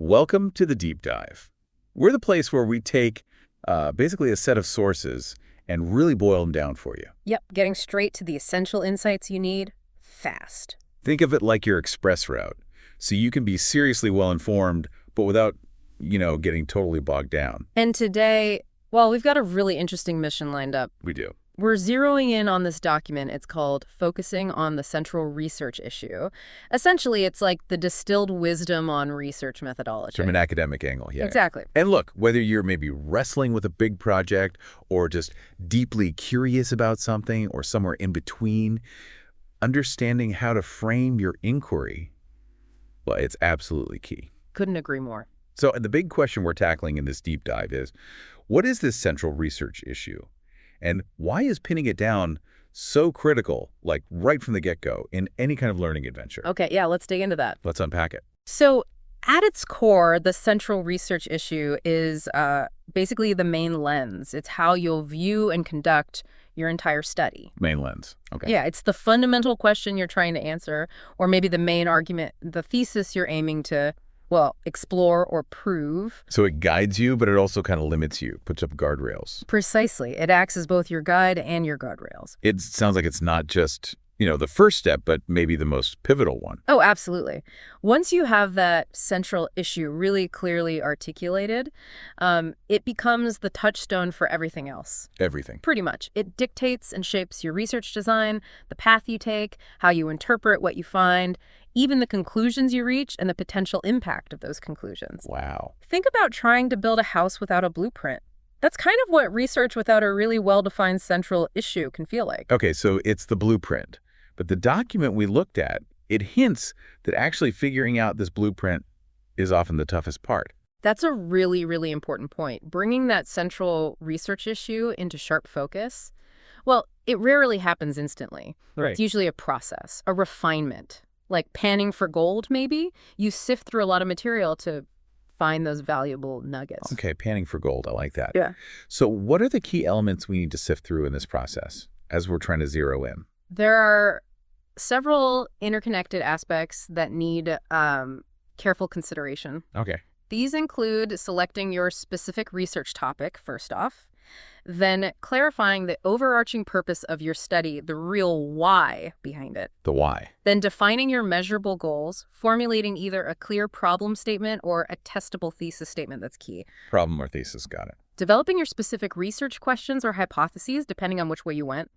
Welcome to the Deep Dive. We're the place where we take basically a set of sources and really boil them down for you. Yep, getting straight to the essential insights you need, fast. Think of it like your express route, so you can be seriously well-informed, but without, getting totally bogged down. And today, well, we've got a really interesting mission lined up. We do. We're zeroing in on this document. It's called Focusing on the Central Research Issue. Essentially, it's like the distilled wisdom on research methodology. From an academic angle, yeah. Exactly. And look, whether you're maybe wrestling with a big project or just deeply curious about something or somewhere in between, understanding how to frame your inquiry, well, it's absolutely key. Couldn't agree more. So the big question we're tackling in this deep dive is, what is this central research issue? And why is pinning it down so critical, like right from the get-go, in any kind of learning adventure? Okay, yeah, let's dig into that. Let's unpack it. So at its core, the central research issue is basically the main lens. It's how you'll view and conduct your entire study. Main lens. Okay. Yeah, it's the fundamental question you're trying to answer, or maybe the main argument, the thesis you're aiming to, well, explore or prove. So it guides you, but it also kind of limits you, puts up guardrails. Precisely. It acts as both your guide and your guardrails. It sounds like it's not just, the first step, but maybe the most pivotal one. Oh, absolutely. Once you have that central issue really clearly articulated, it becomes the touchstone for everything else. Everything. Pretty much. It dictates and shapes your research design, the path you take, how you interpret what you find, even the conclusions you reach and the potential impact of those conclusions. Wow. Think about trying to build a house without a blueprint. That's kind of what research without a really well-defined central issue can feel like. Okay, so it's the blueprint. But the document we looked at, it hints that actually figuring out this blueprint is often the toughest part. That's a really, really important point. Bringing that central research issue into sharp focus, well, it rarely happens instantly. Right. It's usually a process, a refinement. Like panning for gold, maybe? You sift through a lot of material to find those valuable nuggets. Okay, panning for gold. I like that. Yeah. So what are the key elements we need to sift through in this process as we're trying to zero in? There are several interconnected aspects that need careful consideration. Okay. These include selecting your specific research topic, first off, then clarifying the overarching purpose of your study, the real why behind it. The why. Then defining your measurable goals, formulating either a clear problem statement or a testable thesis statement that's key. Problem or thesis, got it. Developing your specific research questions or hypotheses, depending on which way you went.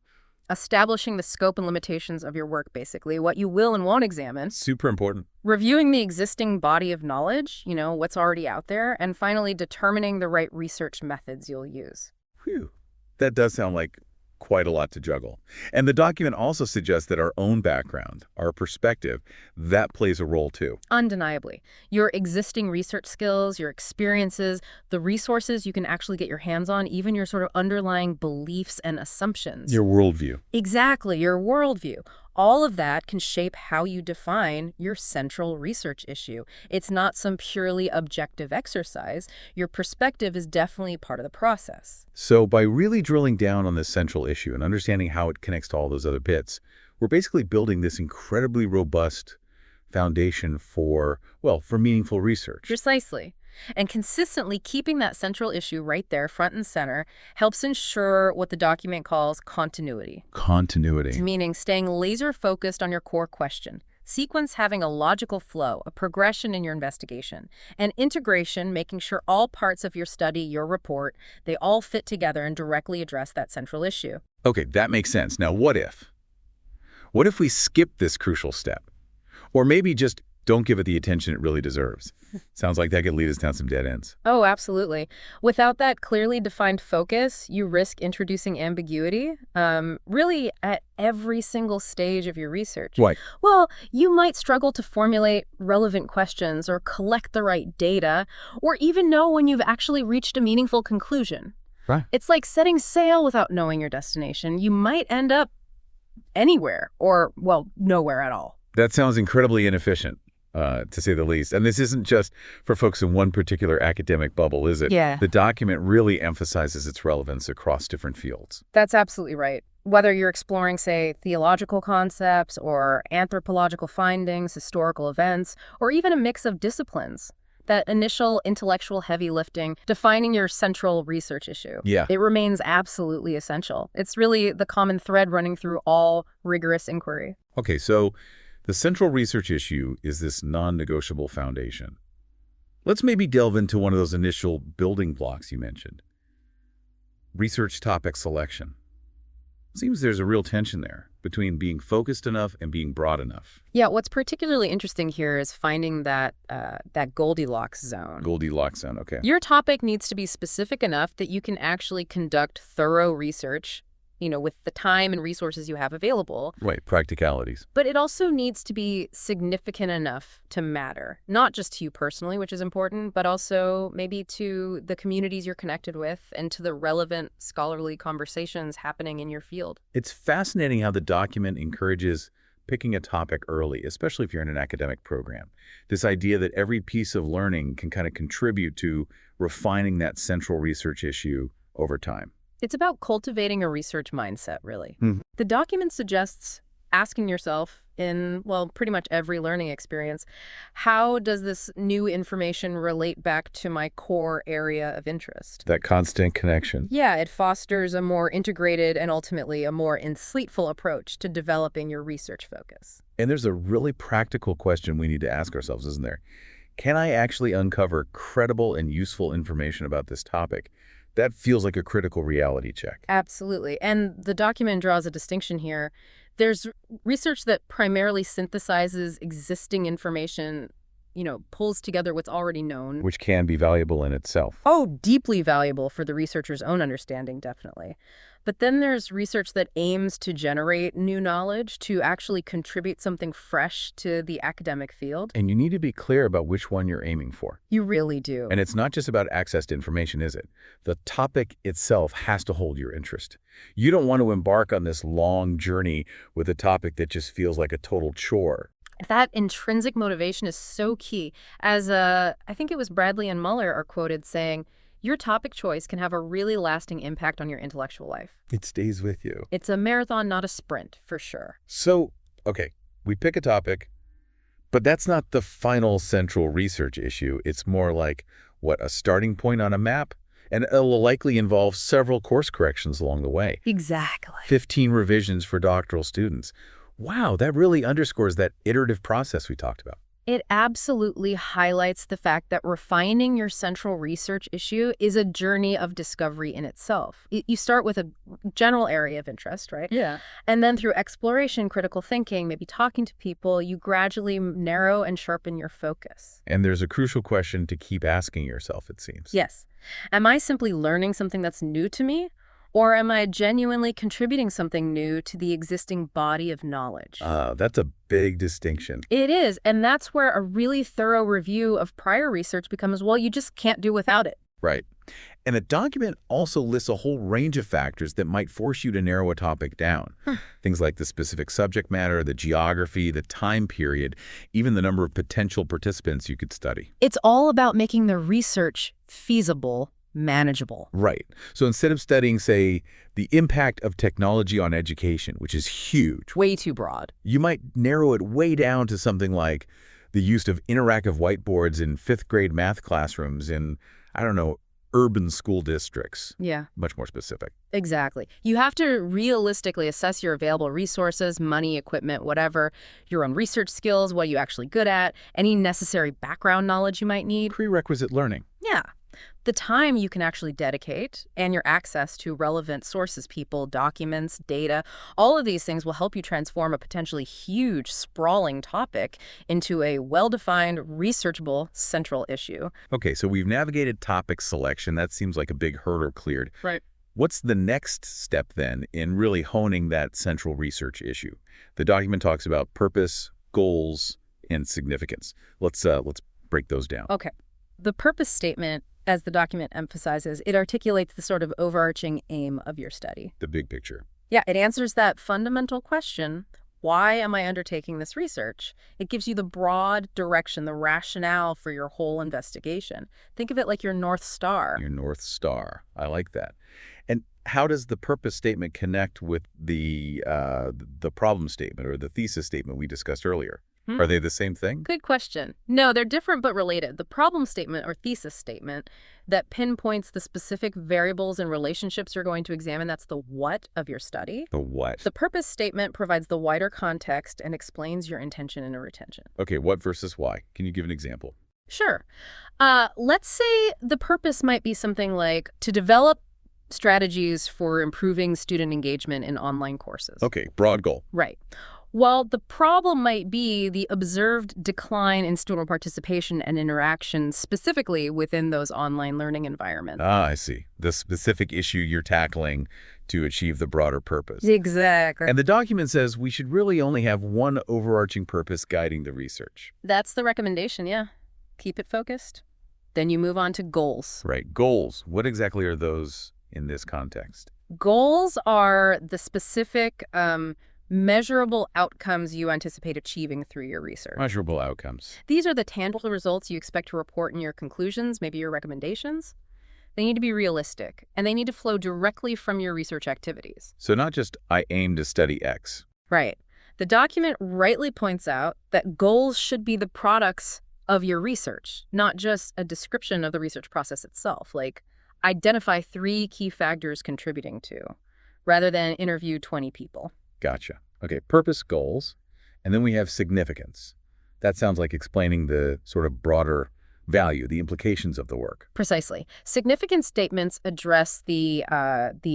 Establishing the scope and limitations of your work, basically, what you will and won't examine. Super important. Reviewing the existing body of knowledge, what's already out there. And finally, determining the right research methods you'll use. Phew. That does sound like quite a lot to juggle. And the document also suggests that our own background, our perspective, that plays a role too. Undeniably. Your existing research skills, your experiences, the resources you can actually get your hands on, even your sort of underlying beliefs and assumptions. Your worldview. Exactly, your worldview. All of that can shape how you define your central research issue. It's not some purely objective exercise. Your perspective is definitely part of the process. So by really drilling down on this central issue and understanding how it connects to all those other bits, we're basically building this incredibly robust foundation for meaningful research. Precisely. And consistently keeping that central issue right there, front and center, helps ensure what the document calls continuity. Continuity. Meaning staying laser-focused on your core question. Sequence having a logical flow, a progression in your investigation. And integration, making sure all parts of your study, your report, they all fit together and directly address that central issue. Okay, that makes sense. Now, what if? What if we skip this crucial step? Or maybe just don't give it the attention it really deserves. Sounds like that could lead us down some dead ends. Oh, absolutely. Without that clearly defined focus, you risk introducing ambiguity, really at every single stage of your research. Right. Well, you might struggle to formulate relevant questions or collect the right data, or even know when you've actually reached a meaningful conclusion. Right. It's like setting sail without knowing your destination. You might end up anywhere or, nowhere at all. That sounds incredibly inefficient. To say the least. And this isn't just for folks in one particular academic bubble, is it? Yeah. The document really emphasizes its relevance across different fields. That's absolutely right. Whether you're exploring, say, theological concepts or anthropological findings, historical events, or even a mix of disciplines, That initial intellectual heavy lifting, defining your central research issue. Yeah. It remains absolutely essential. It's really the common thread running through all rigorous inquiry. Okay, so the central research issue is this non-negotiable foundation. Let's maybe delve into one of those initial building blocks you mentioned. Research topic selection. Seems there's a real tension there between being focused enough and being broad enough. Yeah, what's particularly interesting here is finding that Goldilocks zone. Goldilocks zone, okay. Your topic needs to be specific enough that you can actually conduct thorough research, with the time and resources you have available. Right, practicalities. But it also needs to be significant enough to matter, not just to you personally, which is important, but also maybe to the communities you're connected with and to the relevant scholarly conversations happening in your field. It's fascinating how the document encourages picking a topic early, especially if you're in an academic program. This idea that every piece of learning can kind of contribute to refining that central research issue over time. It's about cultivating a research mindset, really. Mhm. The document suggests asking yourself in, pretty much every learning experience, how does this new information relate back to my core area of interest? That constant connection. Yeah, it fosters a more integrated and ultimately a more insightful approach to developing your research focus. And there's a really practical question we need to ask ourselves, isn't there? Can I actually uncover credible and useful information about this topic? That feels like a critical reality check. Absolutely. And the document draws a distinction here. There's research that primarily synthesizes existing information, pulls together what's already known. Which can be valuable in itself. Oh, deeply valuable for the researcher's own understanding, definitely. But then there's research that aims to generate new knowledge, to actually contribute something fresh to the academic field. And you need to be clear about which one you're aiming for. You really do. And it's not just about access to information, is it? The topic itself has to hold your interest. You don't want to embark on this long journey with a topic that just feels like a total chore. That intrinsic motivation is so key. As I think it was Bradley and Muller are quoted saying, your topic choice can have a really lasting impact on your intellectual life. It stays with you. It's a marathon, not a sprint, for sure. So, okay, we pick a topic, but that's not the final central research issue. It's more like, a starting point on a map? And it will likely involve several course corrections along the way. Exactly. 15 revisions for doctoral students. Wow, that really underscores that iterative process we talked about. It absolutely highlights the fact that refining your central research issue is a journey of discovery in itself. You start with a general area of interest, right? Yeah. And then through exploration, critical thinking, maybe talking to people, you gradually narrow and sharpen your focus. And there's a crucial question to keep asking yourself, it seems. Yes. Am I simply learning something that's new to me? Or am I genuinely contributing something new to the existing body of knowledge? That's a big distinction. It is, and that's where a really thorough review of prior research becomes, you just can't do without it. Right. And the document also lists a whole range of factors that might force you to narrow a topic down. Things like the specific subject matter, the geography, the time period, even the number of potential participants you could study. It's all about making the research feasible, manageable. Right. So instead of studying, say, the impact of technology on education, which is huge, Way too broad. you might narrow it way down to something like the use of interactive whiteboards in fifth-grade math classrooms in, urban school districts. Yeah, Much more specific. exactly. You have to realistically assess your available resources, money, equipment, whatever, your own research skills, what you're actually good at, any necessary background knowledge you might need. Prerequisite learning. Yeah. The time you can actually dedicate and your access to relevant sources, people, documents, data, all of these things will help you transform a potentially huge, sprawling topic into a well-defined, researchable central issue. Okay, so we've navigated topic selection. That seems like a big hurdle cleared. Right. What's the next step then in really honing that central research issue? The document talks about purpose, goals, and significance. Let's break those down. Okay. The purpose statement, as the document emphasizes, it articulates the sort of overarching aim of your study. The big picture. Yeah, it answers that fundamental question, why am I undertaking this research? It gives you the broad direction, the rationale for your whole investigation. Think of it like your North Star. Your North Star. I like that. And how does the purpose statement connect with the problem statement or the thesis statement we discussed earlier? Are they the same thing? Good question. No, they're different but related. The problem statement or thesis statement that pinpoints the specific variables and relationships you're going to examine, that's the what of your study. The what? The purpose statement provides the wider context and explains your intention and retention. Okay, what versus why? Can you give an example? Sure. Let's say the purpose might be something like to develop strategies for improving student engagement in online courses. Okay, broad goal. Right. Well, the problem might be the observed decline in student participation and interaction specifically within those online learning environments. Ah, I see. The specific issue you're tackling to achieve the broader purpose. Exactly. And the document says we should really only have one overarching purpose guiding the research. That's the recommendation, yeah. Keep it focused. Then you move on to goals. Right. Goals. What exactly are those in this context? Goals are the specific measurable outcomes you anticipate achieving through your research. Measurable outcomes. These are the tangible results you expect to report in your conclusions, maybe your recommendations. They need to be realistic, and they need to flow directly from your research activities. So not just, I aim to study X. Right. The document rightly points out that goals should be the products of your research, not just a description of the research process itself. Like, identify 3 key factors contributing to, rather than interview 20 people. Gotcha. Okay, purpose, goals, and then we have significance. That sounds like explaining the sort of broader value, the implications of the work. Precisely. Significant statements address the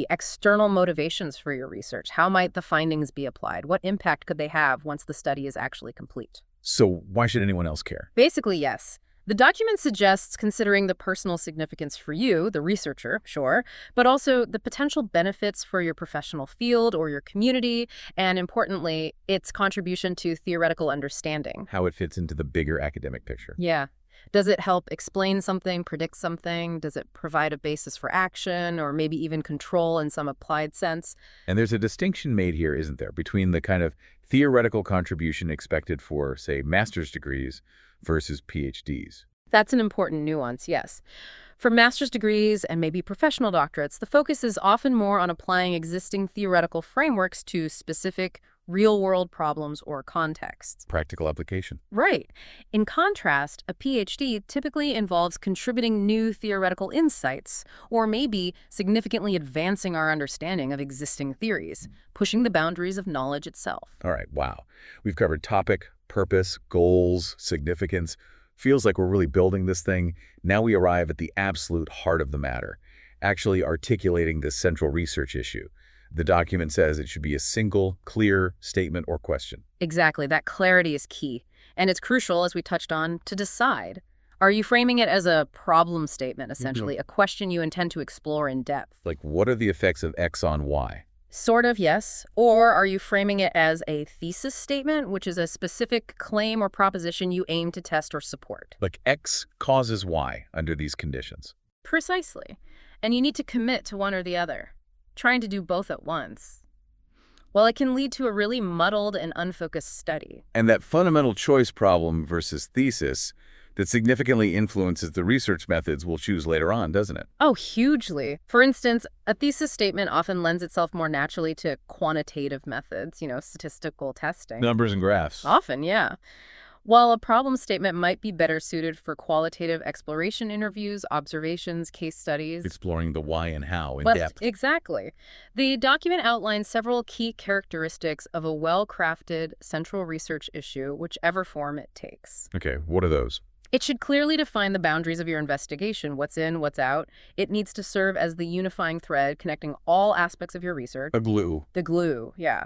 external motivations for your research. How might the findings be applied? What impact could they have once the study is actually complete? So why should anyone else care? Basically, yes. The document suggests considering the personal significance for you, the researcher, sure, but also the potential benefits for your professional field or your community, and importantly, its contribution to theoretical understanding. How it fits into the bigger academic picture. Yeah. Does it help explain something, predict something? Does it provide a basis for action or maybe even control in some applied sense? And there's a distinction made here, isn't there, between the kind of theoretical contribution expected for, say, master's degrees versus PhDs. That's an important nuance, yes. For master's degrees and maybe professional doctorates, the focus is often more on applying existing theoretical frameworks to specific real-world problems or contexts. Practical application. Right. In contrast, a PhD typically involves contributing new theoretical insights or maybe significantly advancing our understanding of existing theories, pushing the boundaries of knowledge itself. All right, wow. We've covered topic, purpose, goals, significance. Feels like we're really building this thing. Now we arrive at the absolute heart of the matter, actually articulating this central research issue. The document says it should be a single, clear statement or question. Exactly. That clarity is key. And it's crucial, as we touched on, to decide. Are you framing it as a problem statement, essentially, a question you intend to explore in depth? Like, what are the effects of X on Y? Sort of, yes. Or are you framing it as a thesis statement, which is a specific claim or proposition you aim to test or support? Like X causes Y under these conditions. Precisely. And you need to commit to one or the other. Trying to do both at once, well, it can lead to a really muddled and unfocused study. And that fundamental choice problem versus thesis that significantly influences the research methods we'll choose later on, doesn't it? Oh, hugely. For instance, a thesis statement often lends itself more naturally to quantitative methods, statistical testing. Numbers and graphs. Often, yeah. While a problem statement might be better suited for qualitative exploration interviews, observations, case studies. Exploring the why and how in But depth. exactly. The document outlines several key characteristics of a well-crafted central research issue, whichever form it takes. Okay, what are those? It should clearly define the boundaries of your investigation, what's in, what's out. It needs to serve as the unifying thread connecting all aspects of your research. A glue. The glue, yeah.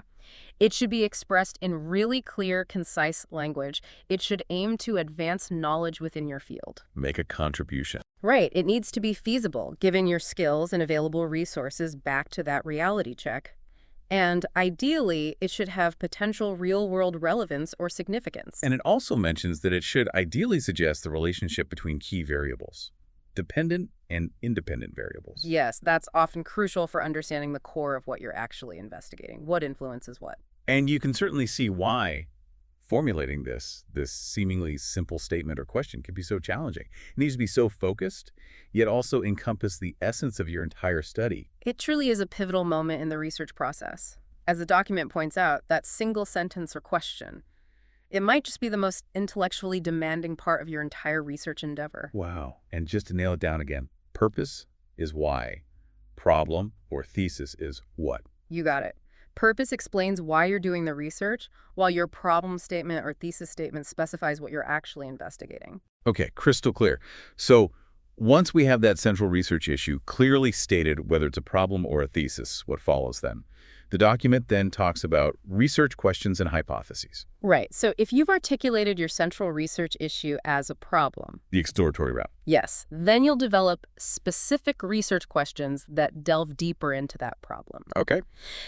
It should be expressed in really clear, concise language. It should aim to advance knowledge within your field. Make a contribution. Right. It needs to be feasible, given your skills and available resources back to that reality check. And ideally, it should have potential real-world relevance or significance. And it also mentions that it should ideally suggest the relationship between key variables, dependent and independent variables. Yes, that's often crucial for understanding the core of what you're actually investigating. What influences what? And you can certainly see why formulating this seemingly simple statement or question can be so challenging. It needs to be so focused, yet also encompass the essence of your entire study. It truly is a pivotal moment in the research process. As the document points out, that single sentence or question, It might just be the most intellectually demanding part of your entire research endeavor. Wow. And just to nail it down again, purpose is why. Problem or thesis is what. You got it. Purpose explains why you're doing the research, while your problem statement or thesis statement specifies what you're actually investigating. Okay, crystal clear. So once we have that central research issue clearly stated, whether it's a problem or a thesis, what follows then? The document then talks about research questions and hypotheses. Right. So if you've articulated your central research issue as a problem, The exploratory route. yes, then you'll develop specific research questions that delve deeper into that problem. Okay.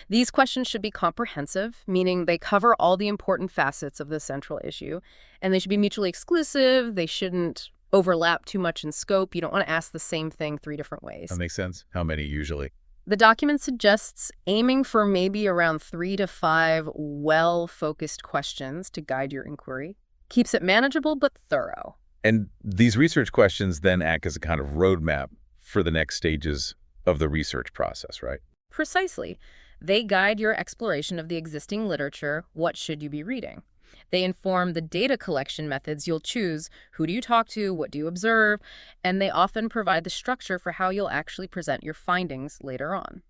These questions should be comprehensive, meaning they cover all the important facets of the central issue, and they should be mutually exclusive. They shouldn't overlap too much in scope. You don't want to ask the same thing 3 different ways. That makes sense. How many usually? The document suggests aiming for maybe around 3 to 5 well-focused questions to guide your inquiry. Keeps it manageable but thorough. And these research questions then act as a kind of roadmap for the next stages of the research process, right? Precisely. They guide your exploration of the existing literature. What should you be reading? They inform the data collection methods you'll choose. Who do you talk to? What do you observe? And they often provide the structure for how you'll actually present your findings later on.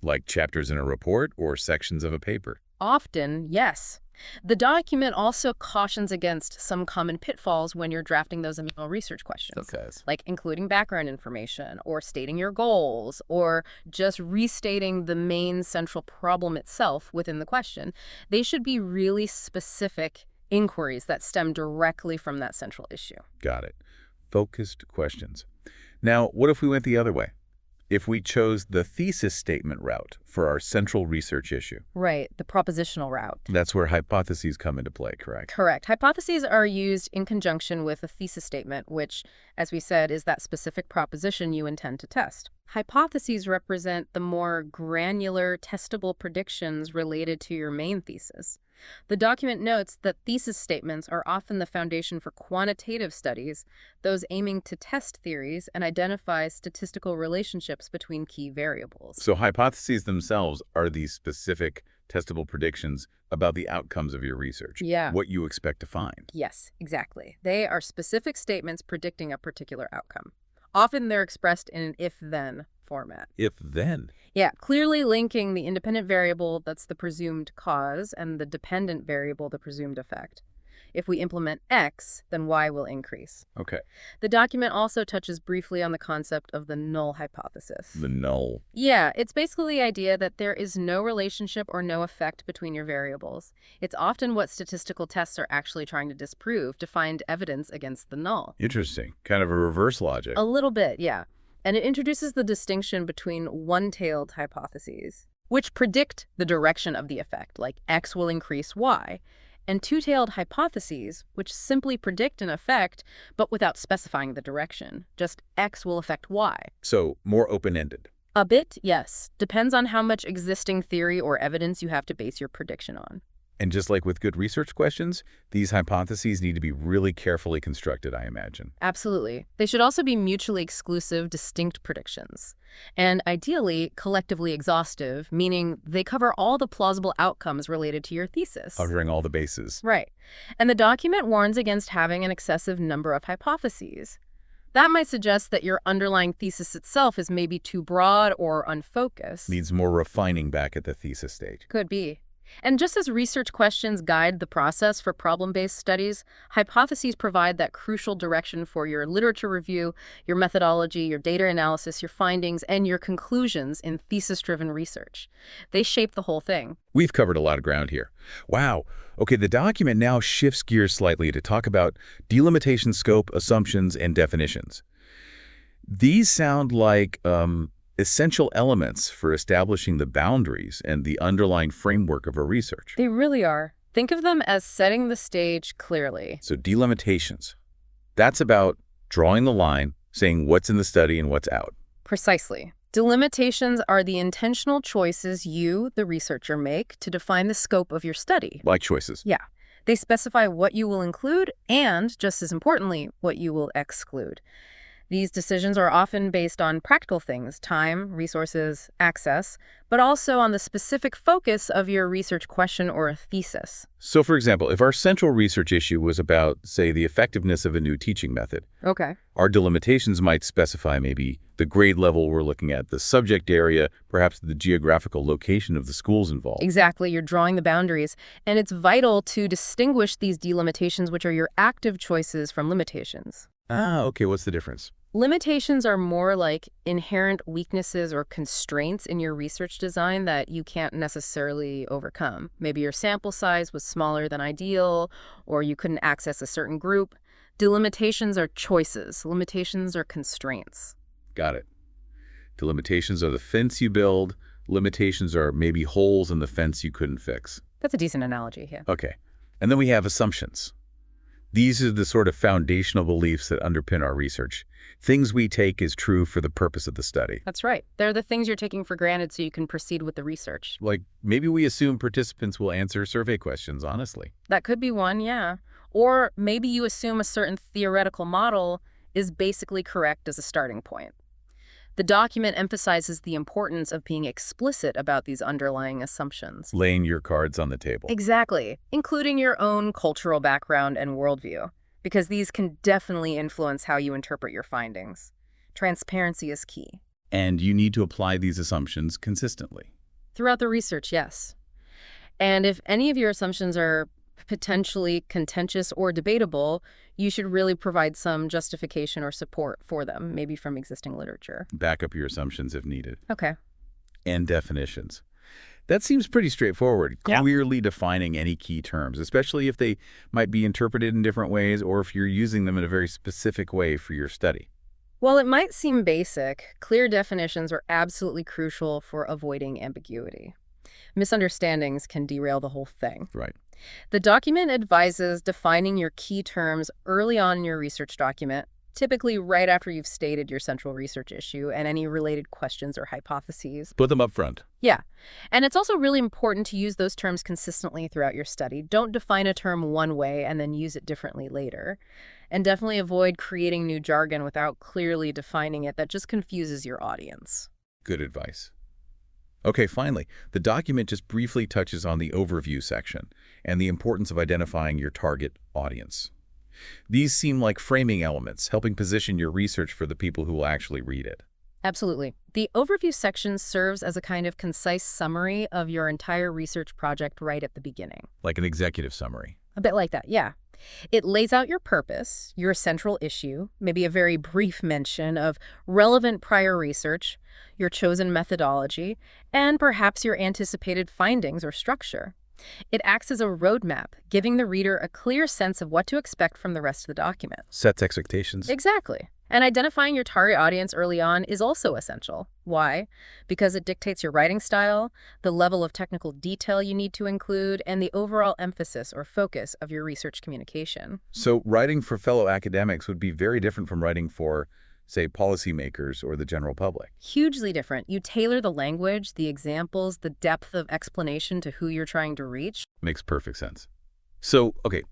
Like chapters in a report or sections of a paper. Often, yes. The document also cautions against some common pitfalls when you're drafting those initial research questions. Like including background information, or stating your goals, or just restating the main central problem itself within the question. They should be really specific inquiries that stem directly from that central issue. Got it. Focused questions. Now, what if we went the other way? If we chose the thesis statement route for our central research issue? Right, the propositional route. That's where hypotheses come into play, correct? Correct. Hypotheses are used in conjunction with a thesis statement, which, as we said, is that specific proposition you intend to test. Hypotheses represent the more granular, testable predictions related to your main thesis. The document notes that thesis statements are often the foundation for quantitative studies, those aiming to test theories and identify statistical relationships between key variables. So hypotheses themselves are these specific testable predictions about the outcomes of your research. Yeah. What you expect to find. Yes, exactly. They are specific statements predicting a particular outcome. Often they're expressed in an if-then format. If-then? Yeah, clearly linking the independent variable, that's the presumed cause, and the dependent variable, the presumed effect. If we implement X, then Y will increase. Okay. The document also touches briefly on the concept of the null hypothesis. The null. Yeah, it's basically the idea that there is no relationship or no effect between your variables. It's often what statistical tests are actually trying to disprove to find evidence against the null. Interesting. Kind of a reverse logic. A little bit, yeah. And it introduces the distinction between one-tailed hypotheses, which predict the direction of the effect, like X will increase Y, and two-tailed hypotheses, which simply predict an effect, but without specifying the direction. Just X will affect Y. So more open-ended. A bit, yes. Depends on how much existing theory or evidence you have to base your prediction on. And just like with good research questions, these hypotheses need to be really carefully constructed, I imagine. Absolutely. They should also be mutually exclusive, distinct predictions. And ideally, collectively exhaustive, meaning they cover all the plausible outcomes related to your thesis. Covering all the bases. Right. And the document warns against having an excessive number of hypotheses. That might suggest that your underlying thesis itself is maybe too broad or unfocused. Needs more refining back at the thesis stage. Could be. And just as research questions guide the process for problem-based studies, hypotheses provide that crucial direction for your literature review, your methodology, your data analysis, your findings, and your conclusions in thesis-driven research. They shape the whole thing. We've covered a lot of ground here. Wow. Okay, the document now shifts gears slightly to talk about delimitation, scope, assumptions, and definitions. These sound like essential elements for establishing the boundaries and the underlying framework of our research. They really are. Think of them as setting the stage clearly. So delimitations, that's about drawing the line, saying what's in the study and what's out. Precisely. Delimitations are the intentional choices you, the researcher, make to define the scope of your study. Like choices. Yeah. They specify what you will include and, just as importantly, what you will exclude. These decisions are often based on practical things, time, resources, access, but also on the specific focus of your research question or a thesis. So, for example, if our central research issue was about, say, the effectiveness of a new teaching method, Okay. our delimitations might specify maybe the grade level we're looking at, the subject area, perhaps the geographical location of the schools involved. Exactly, you're drawing the boundaries, and it's vital to distinguish these delimitations, which are your active choices, from limitations. Ah, okay, what's the difference? Limitations are more like inherent weaknesses or constraints in your research design that you can't necessarily overcome. Maybe your sample size was smaller than ideal, or you couldn't access a certain group. Delimitations are choices. Limitations are constraints. Got it. Delimitations are the fence you build. Limitations are maybe holes in the fence you couldn't fix. That's a decent analogy, yeah. Okay. And then we have assumptions. These are the sort of foundational beliefs that underpin our research. Things we take as true for the purpose of the study. That's right. They're the things you're taking for granted so you can proceed with the research. Like, maybe we assume participants will answer survey questions honestly. That could be one, yeah. Or maybe you assume a certain theoretical model is basically correct as a starting point. The document emphasizes the importance of being explicit about these underlying assumptions. Laying your cards on the table. Exactly, including your own cultural background and worldview, because these can definitely influence how you interpret your findings. Transparency is key. And you need to apply these assumptions consistently. Throughout the research, yes. And if any of your assumptions are potentially contentious or debatable, you should really provide some justification or support for them, maybe from existing literature. Back up your assumptions if needed. Okay. And definitions. That seems pretty straightforward, Yeah. clearly defining any key terms, especially if they might be interpreted in different ways or if you're using them in a very specific way for your study. While it might seem basic, clear definitions are absolutely crucial for avoiding ambiguity. Misunderstandings can derail the whole thing. Right. The document advises defining your key terms early on in your research document, typically right after you've stated your central research issue and any related questions or hypotheses. Put them up front. Yeah. And it's also really important to use those terms consistently throughout your study. Don't define a term one way and then use it differently later. And definitely avoid creating new jargon without clearly defining it. That just confuses your audience. Good advice. Okay, finally, the document just briefly touches on the overview section and the importance of identifying your target audience. These seem like framing elements, helping position your research for the people who will actually read it. Absolutely. The overview section serves as a kind of concise summary of your entire research project right at the beginning. Like an executive summary. A bit like that, yeah. It lays out your purpose, your central issue, maybe a very brief mention of relevant prior research, your chosen methodology, and perhaps your anticipated findings or structure. It acts as a roadmap, giving the reader a clear sense of what to expect from the rest of the document. Sets expectations. Exactly. And identifying your target audience early on is also essential. Why? Because it dictates your writing style, the level of technical detail you need to include, and the overall emphasis or focus of your research communication. So writing for fellow academics would be very different from writing for, say, policymakers or the general public. Hugely different. You tailor the language, the examples, the depth of explanation to who you're trying to reach. Makes perfect sense. So, okay,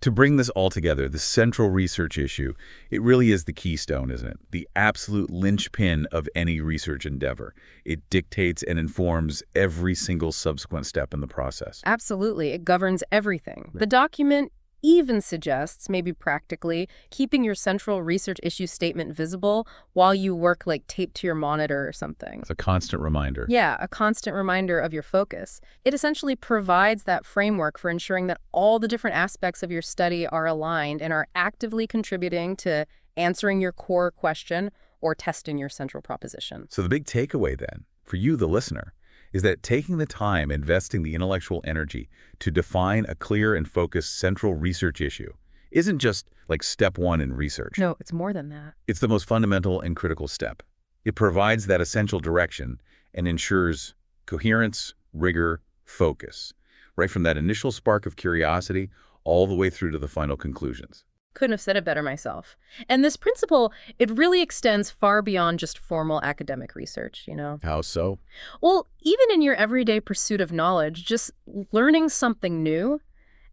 to bring this all together, the central research issue, it really is the keystone, isn't it? The absolute linchpin of any research endeavor. It dictates and informs every single subsequent step in the process. Absolutely. It governs everything. The document even suggests, maybe practically, keeping your central research issue statement visible while you work like taped to your monitor or something. It's a constant reminder. Yeah, a constant reminder of your focus. It essentially provides that framework for ensuring that all the different aspects of your study are aligned and are actively contributing to answering your core question or testing your central proposition. So the big takeaway then, for you, the listener, is that taking the time, investing the intellectual energy to define a clear and focused central research issue isn't just like step one in research. No, it's more than that. It's the most fundamental and critical step. It provides that essential direction and ensures coherence, rigor, focus, right from that initial spark of curiosity all the way through to the final conclusions. Couldn't have said it better myself. And this principle, it really extends far beyond just formal academic research, you know? How so? Well, even in your everyday pursuit of knowledge, just learning something new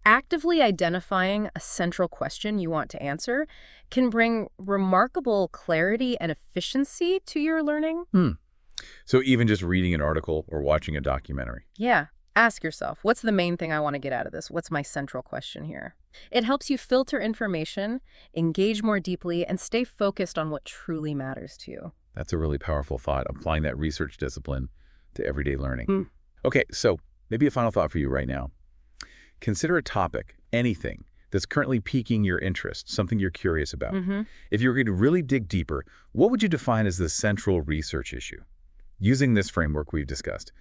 Actively identifying a central question you want to answer can bring remarkable clarity and efficiency to your learning. So even just reading an article or watching a documentary. Yeah. Ask yourself, what's the main thing I want to get out of this? What's my central question here? It helps you filter information, engage more deeply, and stay focused on what truly matters to you. That's a really powerful thought, applying that research discipline to everyday learning. Mm. Okay, so maybe a final thought for you right now. Consider a topic, anything, that's currently piquing your interest, something you're curious about. If you were going to really dig deeper, what would you define as the central research issue? Using this framework we've discussed,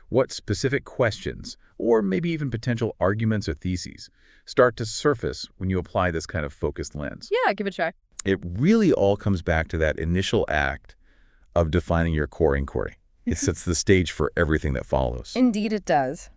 what specific questions, or maybe even potential arguments or theses, start to surface when you apply this kind of focused lens? Yeah, give it a try. It really all comes back to that initial act of defining your core inquiry. It sets the stage for everything that follows. Indeed it does.